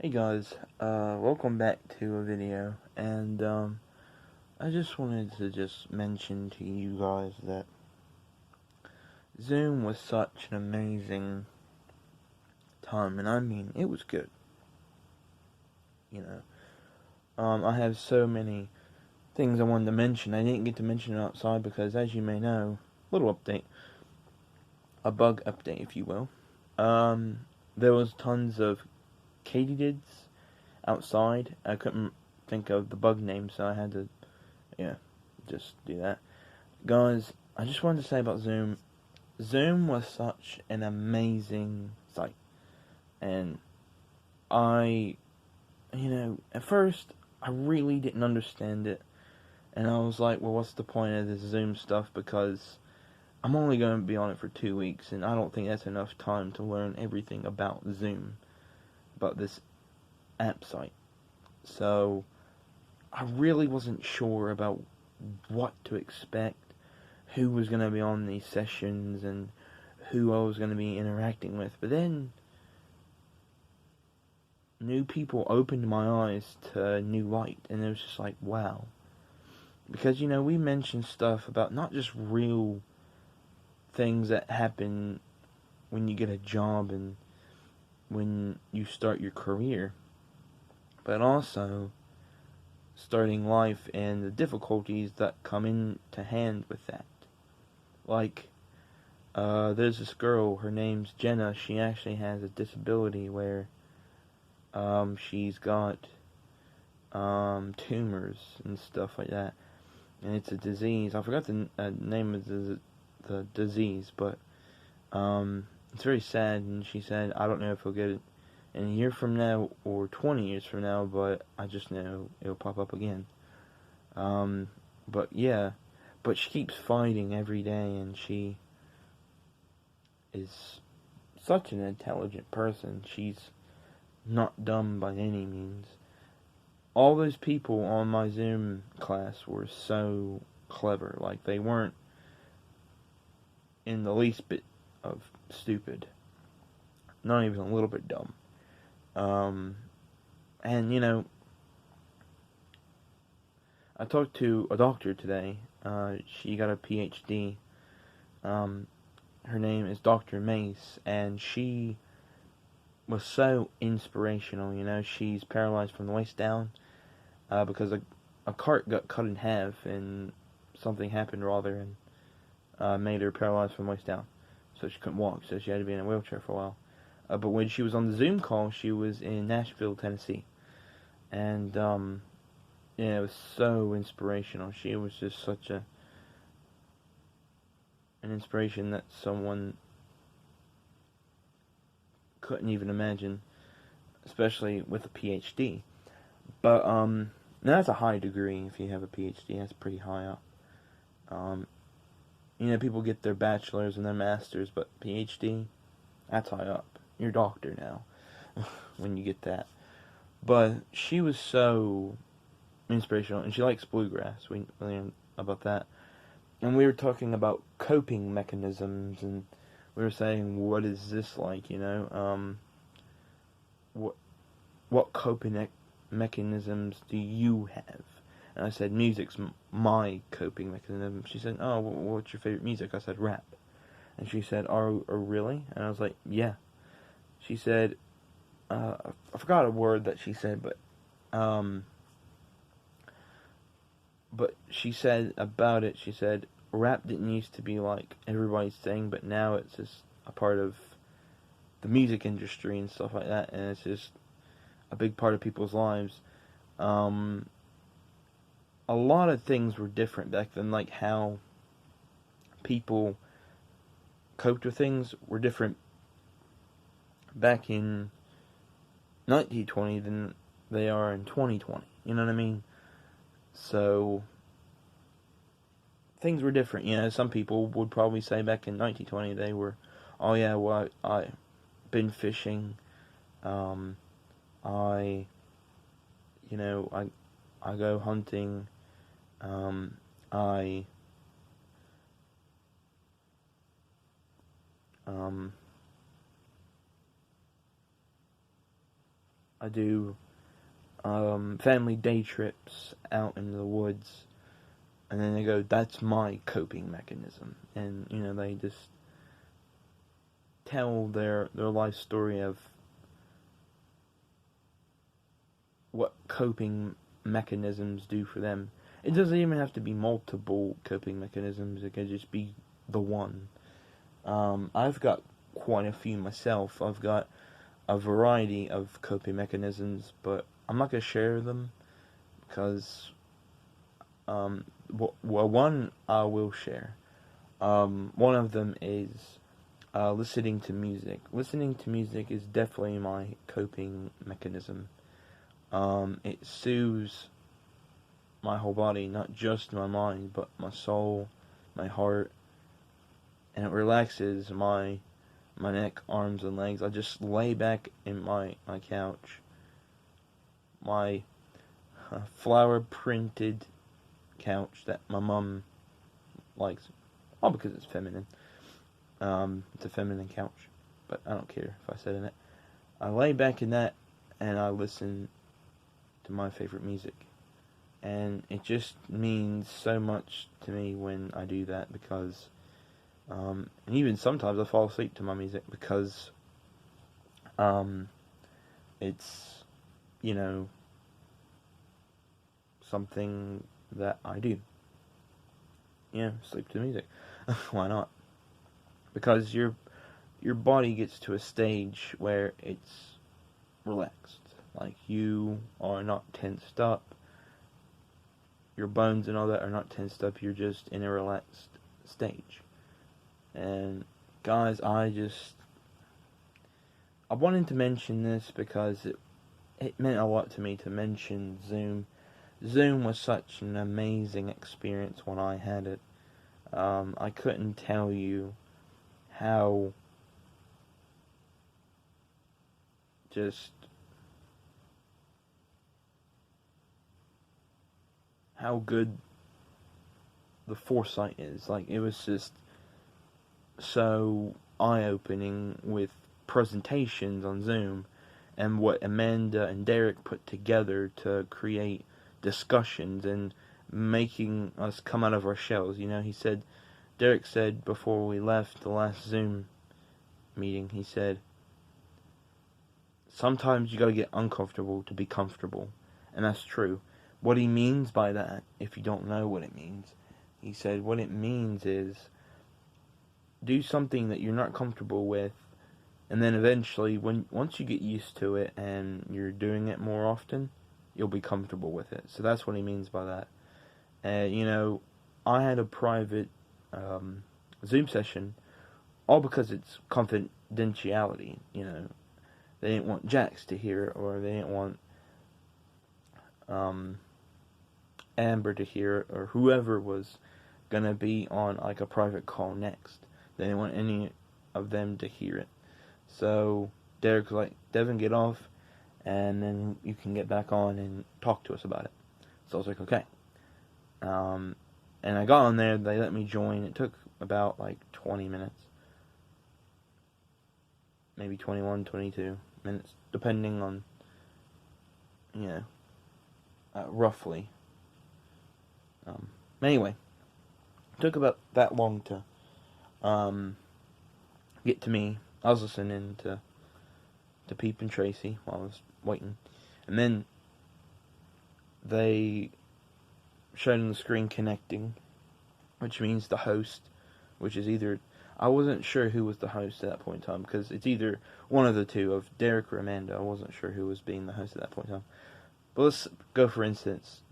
Hey guys, welcome back to a video, and I just wanted to just mention to you guys that Zoom was such an amazing time, and I mean, it was good, you know. I have so many things I wanted to mention. I didn't get to mention it outside because, as you may know, little update, a bug update, if you will. There was tons of katydids outside. I couldn't think of the bug name, so I had to just do that. Guys, I just wanted to say about Zoom. Zoom was such an amazing site. And at first, I really didn't understand it. And I was like, well, what's the point of this Zoom stuff? Because I'm only going to be on it for 2 weeks, and I don't think that's enough time to learn everything about Zoom, about this app site. So, I really wasn't sure about what to expect, who was going to be on these sessions, and who I was going to be interacting with. But then, new people opened my eyes to a new light, and it was just like, wow. Because, we mentioned stuff about not just real things that happen when you get a job and when you start your career, but also starting life and the difficulties that come into hand with that. Like, there's this girl, her name's Jenna. She actually has a disability where she's got tumors and stuff like that, and it's a disease. I forgot the name of the disease, but it's very sad. And she said, I don't know if he'll get it in a year from now or 20 years from now, but I just know it'll pop up again. But yeah, but she keeps fighting every day, and she is such an intelligent person. She's not dumb by any means. All those people on my Zoom class were so clever. Like, they weren't in the least bit of stupid. Not even a little bit dumb. And I talked to a doctor today. She got a PhD. Her name is Dr. Mace, and she was so inspirational. She's paralyzed from the waist down because a cart got cut in half, and something happened rather, and made her paralyzed from the waist down. So she couldn't walk, so she had to be in a wheelchair for a while. But when she was on the Zoom call, she was in Nashville, Tennessee. And, it was so inspirational. She was just such an inspiration that someone couldn't even imagine, especially with a PhD. But, that's a high degree. If you have a PhD, that's pretty high up. People get their bachelor's and their master's, but PhD, that's high up. You're a doctor now when you get that. But she was so inspirational, and she likes bluegrass. We learned about that. And we were talking about coping mechanisms, and we were saying, what is this like, what coping mechanisms do you have? And I said, music's my coping mechanism. She said, oh, what's your favorite music? I said, rap. And she said, oh, really? And I was like, yeah. She said, I forgot a word that she said, but she said about it, she said, rap didn't used to be like everybody's thing, but now it's just a part of the music industry and stuff like that, and it's just a big part of people's lives. A lot of things were different back then, like how people coped with things were different back in 1920 than they are in 2020. You know what I mean? So, things were different. Some people would probably say back in 1920 they were, oh yeah, well, I've been fishing. I go hunting. I I do family day trips out in the woods, and then they go, that's my coping mechanism. And, they just tell their life story of what coping mechanisms do for them. It doesn't even have to be multiple coping mechanisms. It can just be the one. I've got quite a few myself. I've got a variety of coping mechanisms, but I'm not going to share them because, one I will share. One of them is listening to music. Listening to music is definitely my coping mechanism. It soothes my whole body, not just my mind, but my soul, my heart, and it relaxes my neck, arms, and legs. I just lay back in my couch, my flower-printed couch that my mom likes, all because it's feminine. It's a feminine couch, but I don't care if I sit in it. I lay back in that, and I listen to my favorite music. And it just means so much to me when I do that, because and even sometimes I fall asleep to my music because it's, something that I do. Sleep to music. Why not? Because your body gets to a stage where it's relaxed. Like, you are not tensed up. Your bones and all that are not tensed up. You're just in a relaxed stage. And guys, I wanted to mention this because it meant a lot to me to mention Zoom. Zoom was such an amazing experience when I had it. I couldn't tell you how good the foresight is. Like, it was just so eye-opening with presentations on Zoom and what Amanda and Derick put together to create discussions and making us come out of our shells. Derick said before we left the last Zoom meeting, he said, sometimes you gotta get uncomfortable to be comfortable. And that's true. What he means by that, if you don't know what it means, he said what it means is do something that you're not comfortable with, and then eventually, once you get used to it and you're doing it more often, you'll be comfortable with it. So that's what he means by that. I had a private Zoom session, all because it's confidentiality. They didn't want Jax to hear it, or they didn't want Amber to hear it, or whoever was gonna be on like a private call next. They didn't want any of them to hear it. So Derick was like, Devin, get off, and then you can get back on and talk to us about it. So I was like, okay. And I got on there, they let me join. It took about like 20 minutes. Maybe 21, 22 minutes, depending on, roughly. Anyway, it took about that long to get to me. I was listening to Peep and Tracy while I was waiting. And then they showed on the screen connecting, which means the host, which is either... I wasn't sure who was the host at that point in time, because it's either one of the two, of Derick or Amanda. I wasn't sure who was being the host at that point in time. But let's go for instance.